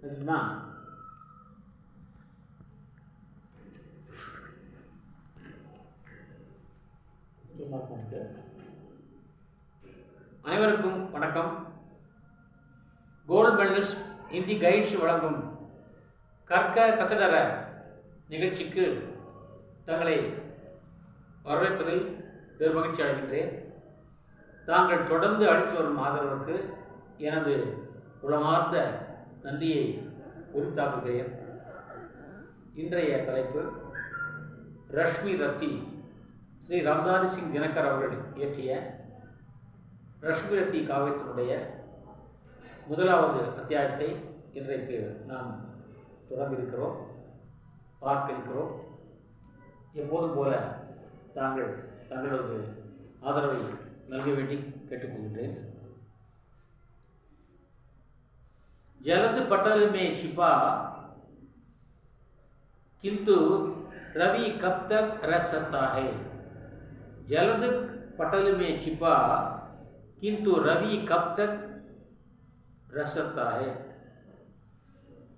சரிங்களா? அனைவருக்கும் வணக்கம். கோல்டு மெடலிஸ்ட் இந்தி கைட்ஸ் வழங்கும் கற்க கசடர நிகழ்ச்சிக்கு தங்களை வரவேற்பதில் பெருமகிழ்ச்சி அடைகின்றேன். தாங்கள் தொடர்ந்து அளித்து வரும் ஆதரவுக்கு எனது உளமார்ந்த நன்றியை உரித்தாக்குகிறேன். இன்றைய தலைப்பு ரஷ்மி ரத்தி ஸ்ரீ ராம்தாரி சிங் தினகர் அவர்கள் இயற்றிய ரஷ்மி ரத்தி காவியத்தினுடைய முதலாவது அத்தியாயத்தை இன்றைக்கு நாம் தொடங்கியிருக்கிறோம், பார்க்க இருக்கிறோம். எப்போதும் போல தாங்கள் தங்களது ஆதரவை நல்க வேண்டி கேட்டுக்கொள்கின்றேன். जलद पटल में छिपा किंतु रवि कब तक रह सकता है। जलद पटल में छिपा किंतु रवि कब तक रह सकता है।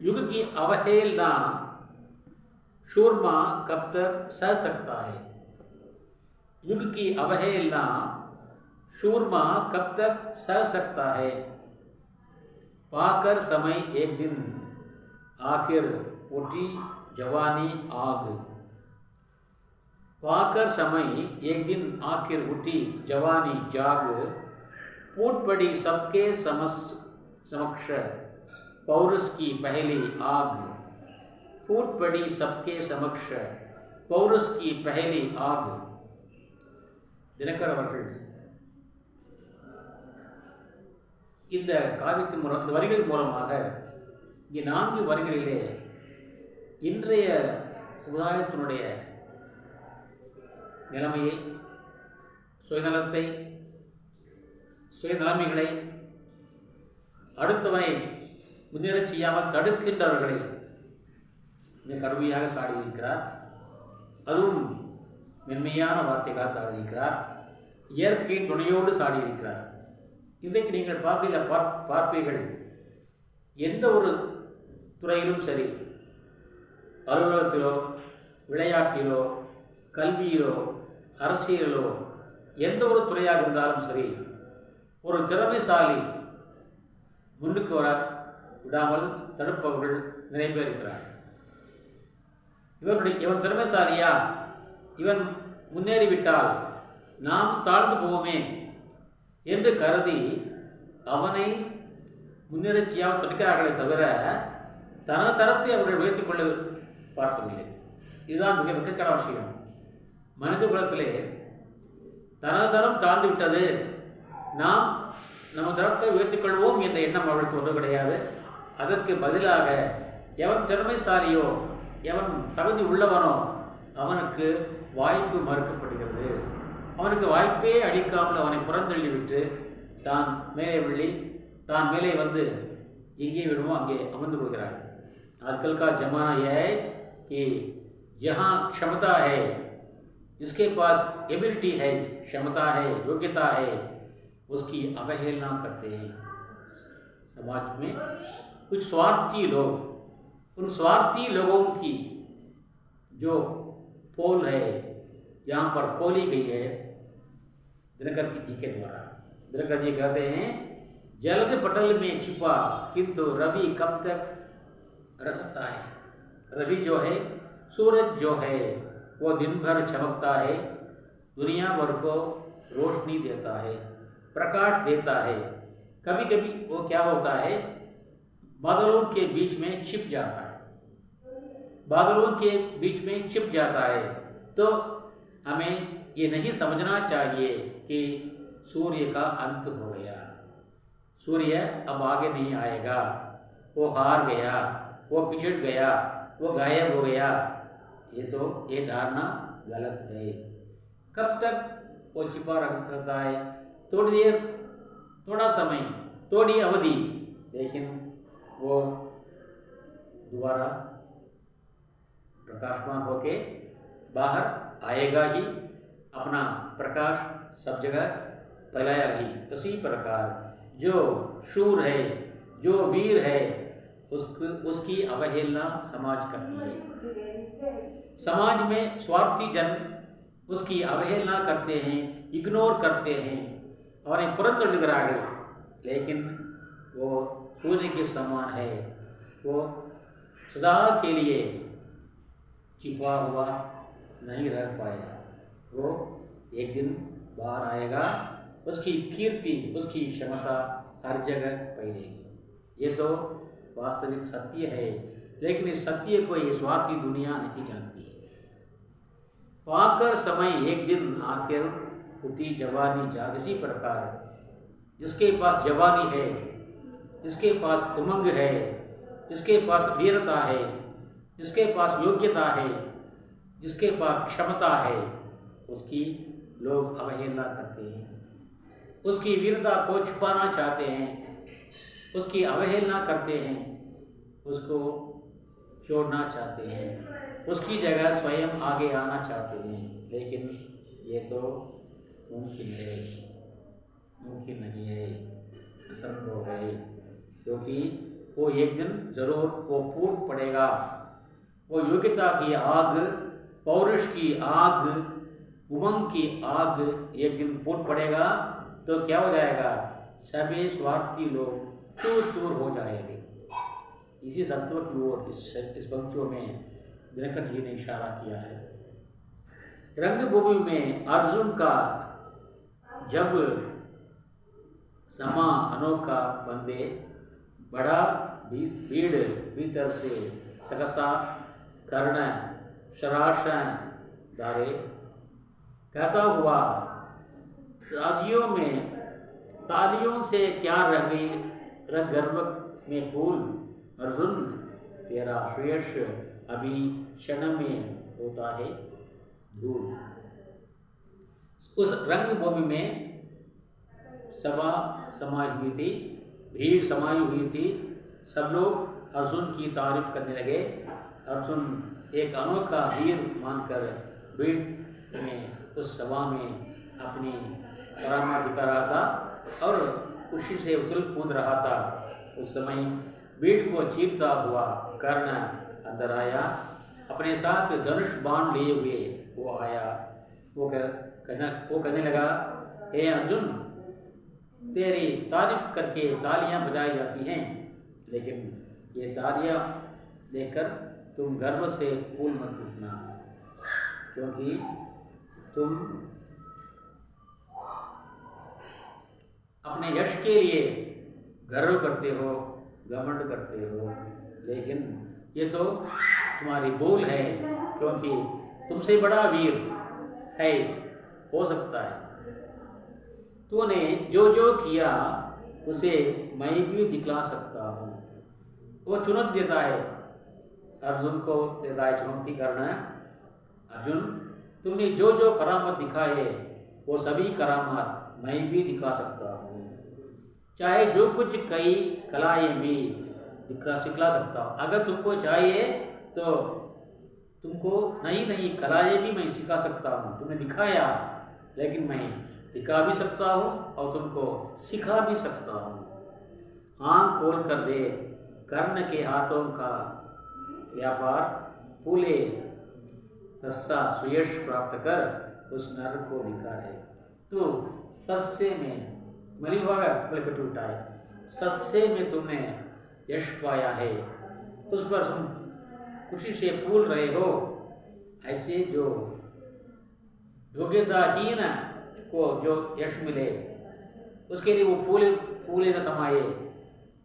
युग की अवहेलना शूरमा कब तक सह सकता है। युग की अवहेलना शूरमा कब तक सह सकता है। पाकर समय एक दिन आखिर उठी जवानी आग। पाकर समय एक दिन आखिर उठी जवानी जाग। फूट पड़ी सबके समक्ष पौरुष की पहली आग। फूट पड़ी सबके समक्ष पौरुष की पहली आग। दिनकर அவர்கள் இந்த காவியத்தின் மூலம், இந்த வரிகள் மூலமாக இங்கே 4 வரிகளிலே இன்றைய சமுதாயத்தினுடைய நிலைமையை, சுயநலத்தை, சுயநலமைகளை, அடுத்தவனை முன்னேறச் செய்யாமல் தடுக்கின்றவர்களை மிக கடுமையாக சாடியிருக்கிறார். அதுவும் மென்மையான வார்த்தைகளால் சாடியிருக்கிறார். இயற்கை துணையோடு சாடியிருக்கிறார். இன்றைக்கு நீங்கள் பார்ப்பீர்கள், எந்த ஒரு துறையிலும் சரி, அலுவலகத்திலோ, விளையாட்டிலோ, கல்வியிலோ, அரசியலிலோ, எந்த ஒரு துறையாக இருந்தாலும் சரி, ஒரு திறமைசாலி முன்னுக்கு வர விடாமல் தடுப்பவர்கள் நிறைய பேர் இருக்கிறார். இவன் திறமைசாலியா, இவன் முன்னேறிவிட்டால் நாம் தாழ்ந்து போவோமே என்று கருதி அவனை முன்னேறச்சியாக தடுக்கிறார்களே தவிர தனது தரத்தை அவர்கள் உயர்த்திக் கொள்ள பார்க்கவில்லை. இதுதான் மிக மிகக்கட விஷயம். மனித குலத்திலே தனது தரம் தாழ்ந்து விட்டது, நாம் நம்ம தரத்தை உயர்த்திக் கொள்வோம் என்ற எண்ணம் அவர்களுக்கு ஒன்று கிடையாது. அதற்கு பதிலாக எவன் திறமைசாலியோ, எவன் தகுதி உள்ளவனோ அவனுக்கு வாய்ப்பு மறுக்கப்படுகிறது. அவனுக்கு வாய்ப்பே அளிக்காமல் அவனை புறந்தள்ளிவிட்டு தான் மேலே வந்து எங்கே விடுமோ அங்கே அமர்ந்து கொள்கிறார். आजकल का जमाना यह है कि जहाँ क्षमता है, जिसके पास एबिलिटी है, क्षमता है, योग्यता है, उसकी अवहेलना करते हैं। समाज में कुछ स्वार्थी लोग, उन स्वार्थी लोगों की जो पोल है यहाँ पर खोली गई है दिनकर जी के द्वारा। दिनकर जी कहते हैं, जलद पटल में छिपा किंतु रवि कब तक रहता है। रवि जो है, सूरज जो है, वो दिन भर चमकता है, दुनिया भर को रोशनी देता है, प्रकाश देता है। कभी कभी वो क्या होता है, बादलों के बीच में छिप जाता है। बादलों के बीच में छिप जाता है तो हमें ये नहीं समझना चाहिए कि सूर्य का अंत हो गया, सूर्य अब आगे नहीं आएगा, वो हार गया, वो पिछड़ गया, वो गायब हो गया। ये धारणा गलत है। कब तक वो छिपा रखता है? थोड़ी देर, थोड़ा समय, थोड़ी अवधि, लेकिन वो दोबारा प्रकाशमान होके बाहर आएगा ही, अपना प्रकाश सब जगह फैलाया ही। इसी प्रकार जो शूर है, जो वीर है, उसकी अवहेलना समाज करती है। समाज में स्वार्थी जन उसकी अवहेलना करते हैं, इग्नोर करते हैं और पुरंदर, लेकिन वो सूर्य के समान है, वो सदा के लिए छिपा हुआ नहीं रह पाएगा, वो एक दिन बाहर आएगा, उसकी कीर्ति, उसकी क्षमता हर जगह फैलेगी। ये तो वास्तविक सत्य है, लेकिन इस सत्य को ये स्वार्थी दुनिया नहीं जानती है। पाकर समय एक दिन आखिर उठी जवानी जाग, इसी प्रकार जिसके पास जवानी है, जिसके पास उमंग है, जिसके पास वीरता है, जिसके पास योग्यता है, जिसके पास क्षमता है, उसकी लोग अवहेलना करते हैं, उसकी वीरता को छुपाना चाहते हैं, उसकी अवहेलना करते हैं, उसको छोड़ना चाहते हैं, उसकी जगह स्वयं आगे आना चाहते हैं। लेकिन ये तो मुमकिन नहीं है, असंभव है, क्योंकि वो एक दिन जरूर वो फूट पड़ेगा। वो योग्यता की आग, पौरुष की आग, उमंग की आग एक दिन फूट पड़ेगा तो क्या हो जाएगा? सभी स्वार्थी लोग चूर चूर हो जाएंगे। इसी तत्व की ओर इस पंक्तियों में दिनकर जी ने इशारा किया है। रंगभूमि में अर्जुन का जब समा अनोखा बंदे, बड़ा भीड़ भीतर से सकसा कर्ण शराशन धारे, कहता हुआ राजियों में तालियों से क्या रह गई रंग गर्व में फूल, अर्जुन तेरा श्रेयस अभी क्षण में होता है धूल। उस रंगभूमि में सभा समाई हुई थी, भीड़ समाई हुई थी, सब लोग अर्जुन की तारीफ करने लगे। अर्जुन एक अनोखा वीर मानकर भीड़ में, उस सभा में अपनी करामात दिखा रहा था और खुशी से उछल कूद रहा था। उस समय भीड़ को चीरता हुआ कर्ण अंदर आया, अपने साथ धनुष बाण लिए हुए वो आया। वो कहने लगा, हे अर्जुन, तेरी तारीफ करके तालियां बजाई जाती हैं, लेकिन ये तालियां देखकर तुम गर्व से फूल मत उठना, क्योंकि तुम अपने यश के लिए गर्व करते हो, घमंड करते हो, लेकिन ये तो तुम्हारी भूल है, क्योंकि तुमसे बड़ा वीर है हो सकता है। तूने जो जो किया उसे मैं भी दिखला सकता हूँ। वो चुनौती देता है, अर्जुन को देता है चुनौती करना। अर्जुन, तुमने जो जो करामत दिखाए वो सभी करामत मैं भी दिखा सकता हूँ। चाहे जो कुछ कई कलाएं भी सिखला सकता हूँ। अगर तुमको चाहिए तो तुमको नई नई कलाएं भी मैं सिखा सकता हूँ। तुमने दिखाया, लेकिन मैं दिखा भी सकता हूँ और तुमको सिखा भी सकता हूँ। आँख खोल कर दे, कर्ण के हाथों का व्यापार फूले, सस्ता सुयश प्राप्त कर उस नर को दिखा है। तो सस्से में मरी हुआ पलक टूटा है, सस्से में तुमने यश पाया है, उस पर तुम खुशी से फूल रहे हो। ऐसे जो योग्यताहीन को जो यश मिले उसके लिए वो फूले न समाये,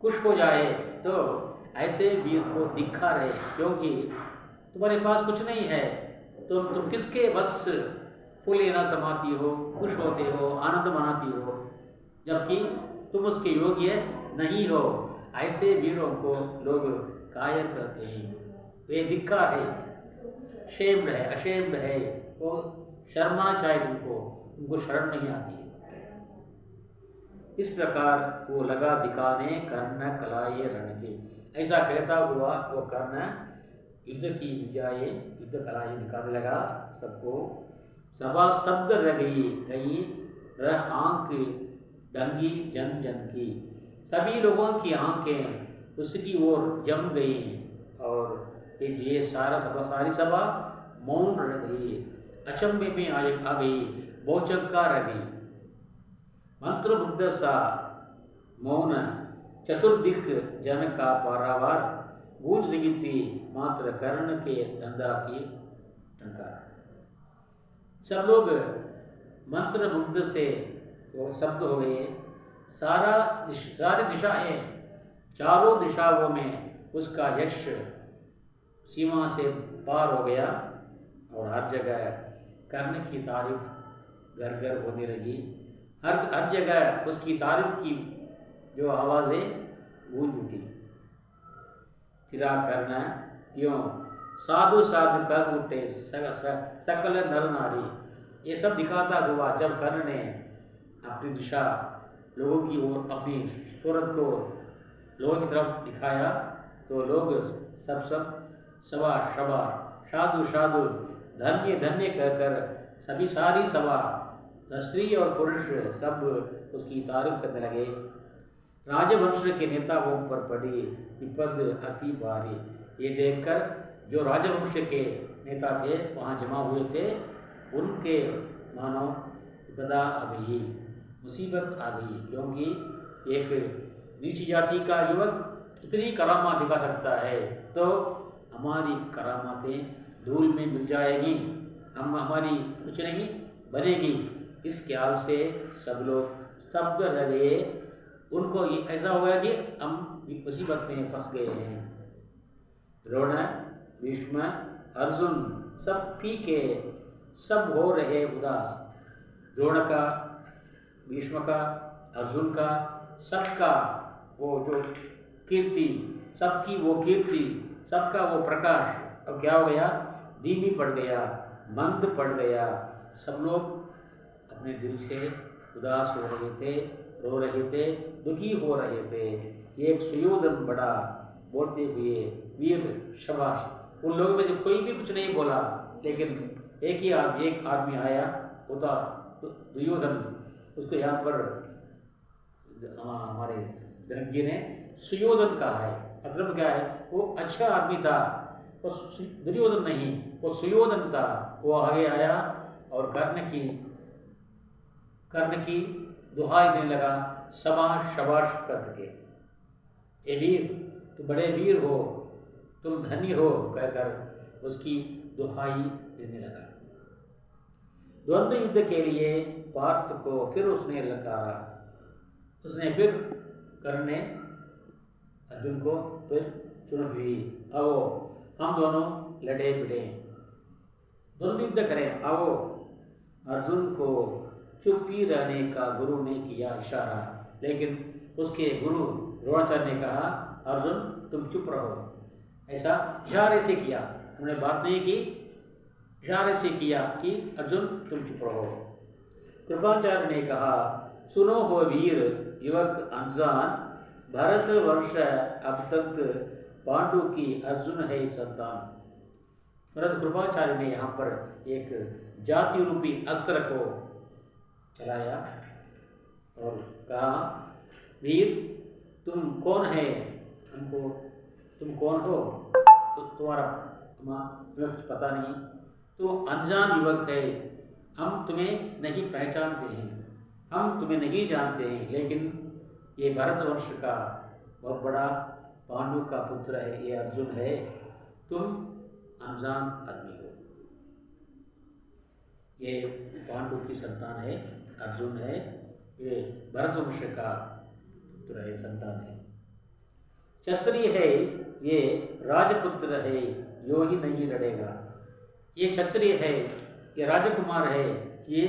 खुश हो जाए, तो ऐसे वीर को दिखा रहे, क्योंकि तुम्हारे पास कुछ नहीं है तो तुम किसके बस फूले न समाती हो, खुश होते हो, आनंद मनाती हो, जबकि तुम उसके योग्य नहीं हो। ऐसे वीरों को लोग कायर कहते हैं। वे दिक्का है, शेम्ड है, अशेम्ड है, वो शर्माना चाहे तुमको शर्म नहीं आती। इस प्रकार वो लगा दिखाने कर्ण कलाए रण के। ऐसा कहता हुआ वो कर्ण युद्ध की विजय, युद्ध कलाएं दिखाने लगा सबको। सभा स्तब्ध रह गई रह आंख डंगी जन जन की। सभी लोगों की आंखें उसकी ओर जम गई और ये सारी सभा मौन रह गई, अचंभे में आ गई, बहुचक्का रह गई। मंत्रमुग्ध सा मौन चतुर्दिक जन का पारावार, गूंज रही थी मात्र कर्ण के धंधा की टंकार। सब लोग मंत्र मुग्ध से वो शब्द हो गए। सारी दिशाएं, चारों दिशाओं में उसका यश सीमा से पार हो गया और हर जगह कर्ण की तारीफ घर घर होने लगी। हर जगह उसकी तारीफ की जो आवाज़ें गूंज उठी। फिरा कर्ण त्यों साधु साधु कर उठे सकल नर नारी। ये सब दिखाता हुआ जब कर्ण ने अपनी दिशा लोगों की ओर, अपनी सूरत को लोगों की तरफ दिखाया, तो लोग सब सवा साधु साधु धन्य धन्य कहकर सारी सभा, स्त्री और पुरुष सब उसकी तारीफ करने लगे। राजवंश के नेताओं पर पड़ी विपद अति भारी। ये देखकर जो राजवंश के नेता थे वहाँ जमा हुए थे, उनके मानो विपदा आ गई, मुसीबत आ गई, क्योंकि एक नीच जाति का युवक इतनी करामात दिखा सकता है तो हमारी करामातें धूल में मिल जाएगी, हमारी कुछ नहीं बनेगी। इस ख्याल से सब लोग स्तब्ध रह गए। उनको ये ऐसा हो गया कि हम मुसीबत में फंस गए हैं। द्रोण, भीष्म, अर्जुन सब फीके, सब हो रहे उदास। द्रोण का, भीष्म का, अर्जुन का, सबका वो जो कीर्ति, सबकी वो कीर्ति, सबका वो प्रकाश अब क्या हो गया, धीमी पड़ गया, मंद पड़ गया। सब लोग अपने दिल से उदास हो रहे थे, रो रहे थे, दुखी हो रहे थे। एक सुयोधन बड़ा बोलते हुए वीर शाबाश। उन लोगों में से कोई भी कुछ नहीं बोला, लेकिन एक आदमी आया, वो था दुर्योधन। उसको यहाँ पर हमारे जनक जी ने सुयोधन कहा है। मतलब क्या है, वो अच्छा आदमी था, वो दुर्योधन नहीं, वो सुयोधन था। वो आगे आया और कर्ण की दुहाई देने लगा, शाबाश करके, ये वीर, तुम बड़े वीर हो, तुम धनी हो, कहकर उसकी दुहाई देने लगा। द्वंद्व युद्ध के लिए पार्थ को फिर उसने ललकारा। उसने फिर कर्ण ने अर्जुन को फिर चुनौती दी, आओ हम दोनों लड़े भिड़े, द्वंद्व युद्ध करें, आओ। अर्जुन को चुप ही रहने का गुरु ने किया इशारा, लेकिन उसके गुरु द्रोणाचार्य ने कहा, अर्जुन तुम चुप रहो। ऐसा इशारे से किया, उन्होंने बात नहीं की, इशारे से किया कि अर्जुन तुम चुप रहो। कृपाचार्य ने कहा, सुनो हो वीर युवक अनजान, भरत वर्ष अब तक पांडु की अर्जुन है संतान। भरत कृपाचार्य ने यहाँ पर एक जाति रूपी अस्त्र को चलाया और कहा, वीर तुम कौन है, तुम कौन हो, तुम्हें कुछ पता नहीं, तो अनजान युवक है, हम तुम्हें नहीं पहचानते हैं, हम तुम्हें नहीं जानते हैं, लेकिन ये भारतवर्ष का बहुत बड़ा पांडु का पुत्र है, ये अर्जुन है, तुम अनजान आदमी हो। ये पांडु की संतान है, अर्जुन है, ये भारतवर्ष का पुत्र है, संतान है, क्षत्रिय है, ये राजपुत्र है, यो ही नहीं लड़ेगा। ये क्षत्रिय है, ये राजकुमार है, ये